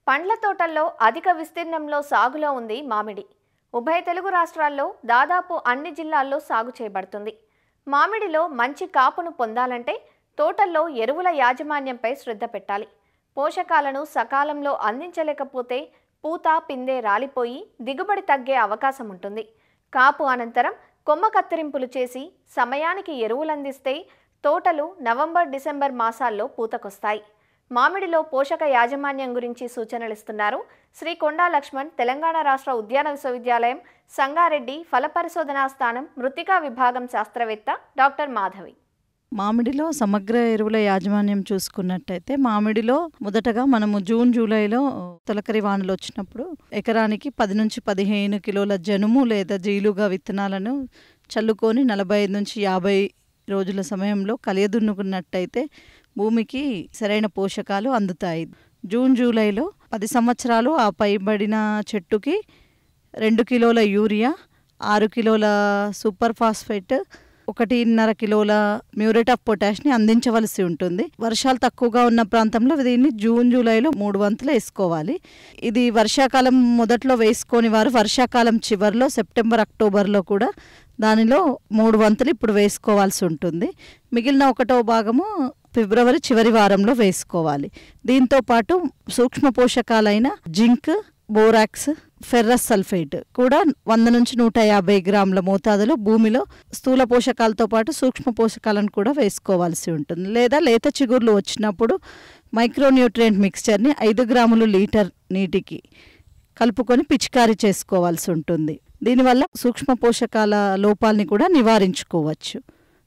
పండ్ల తోటల్లో అధిక విస్తీర్ణంలో సాగులో ఉంది మామిడి. ఉభయ తెలుగు రాష్ట్రాల్లో దాదాపు అన్ని జిల్లాల్లో సాగు చేయబడుతుంది. మామిడిలో మంచి కాపును పొందాలంటే తోటల్లో ఎరువుల యాజమాన్యంపై శ్రద్ధ పెట్టాలి. పోషకాలను సకాలంలో అందించలేకపోతే పూత పిందె రాలిపోయి దిగుబడి తగ్గే అవకాశం ఉంటుంది. కాపు అనంతరం కొమ్మ కత్తిరింపులు చేసి సమయానికి ఎరువులందిస్తే తోటలు నవంబర్-డిసెంబర్ మాసాల్లో పూతకొస్తాయి. మామిడిలో పోషక యాజమాన్యం గురించి సూచనలిస్తున్నారు శ్రీ కొండా లక్ష్మణ్, తెలంగాణ రాష్ట్ర ఉద్యాన విశ్వవిద్యాలయం సంగారెడ్డి ఫల పరిశోధనా స్థానం మృత్తికా విభాగం శాస్త్రవేత్త డాక్టర్ మాధవి. మామిడిలో సమగ్ర ఎరువుల యాజమాన్యం చూసుకున్నట్టయితే మామిడిలో మొదటగా మనము జూన్ జూలైలో తొలకరి వానలు వచ్చినప్పుడు ఎకరానికి 10 నుంచి 15 కిలోల జనుము లేదా జీలుగా విత్తనాలను చల్లుకొని 45 నుంచి 50 రోజుల సమయంలో కలియదున్నుకున్నట్టయితే భూమికి సరైన పోషకాలు అందుతాయి. జూన్ జూలైలో 10 సంవత్సరాలు ఆ పైబడిన చెట్టుకి 2 కిలోల యూరియా, 6 కిలోల సూపర్ ఫాస్ఫేట్, 1.5 కిలోల మ్యూరేట్ ఆఫ్ పొటాష్ని అందించవలసి ఉంటుంది. వర్షాలు తక్కువగా ఉన్న ప్రాంతంలో దీన్ని జూన్ జూలైలో 3 వంతులు వేసుకోవాలి. ఇది వర్షాకాలం మొదట్లో వేసుకొని వారు వర్షాకాలం చివరిలో సెప్టెంబర్ అక్టోబర్లో కూడా దానిలో 3 వంతులు ఇప్పుడు వేసుకోవాల్సి ఉంటుంది. మిగిలిన 1వ భాగము ఫిబ్రవరి చివరి వారంలో వేసుకోవాలి. దీంతోపాటు సూక్ష్మ పోషకాలైన జింక్, బోరాక్స్, ఫెర్రస్ సల్ఫేట్ కూడా 100 నుంచి 150 గ్రాముల మోతాదులో భూమిలో స్థూల పోషకాలతో పాటు సూక్ష్మ పోషకాలను కూడా వేసుకోవాల్సి ఉంటుంది. లేదా లేత చిగుర్లు వచ్చినప్పుడు మైక్రోన్యూట్రియంట్ మిక్స్చర్ని 5 గ్రాములు లీటర్ నీటికి కలుపుకొని పిచికారీ చేసుకోవాల్సి ఉంటుంది. దీనివల్ల సూక్ష్మ పోషకాల లోపాలని కూడా నివారించుకోవచ్చు.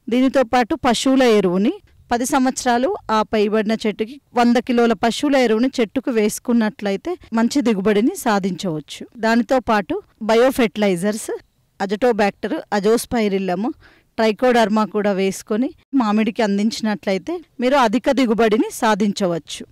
దీనితో పాటు పశువుల ఎరువుని 10 సంవత్సరాలు ఆ పైబడిన చెట్టుకి 100 కిలోల పశువుల ఎరువుని చెట్టుకు వేసుకున్నట్లయితే మంచి దిగుబడిని సాధించవచ్చు. దానితో పాటు బయోఫెర్టిలైజర్స్ అజటోబ్యాక్టర్, అజోస్పైరిల్లము, ట్రైకోడర్మా కూడా వేసుకొని మామిడికి అందించినట్లయితే మీరు అధిక దిగుబడిని సాధించవచ్చు.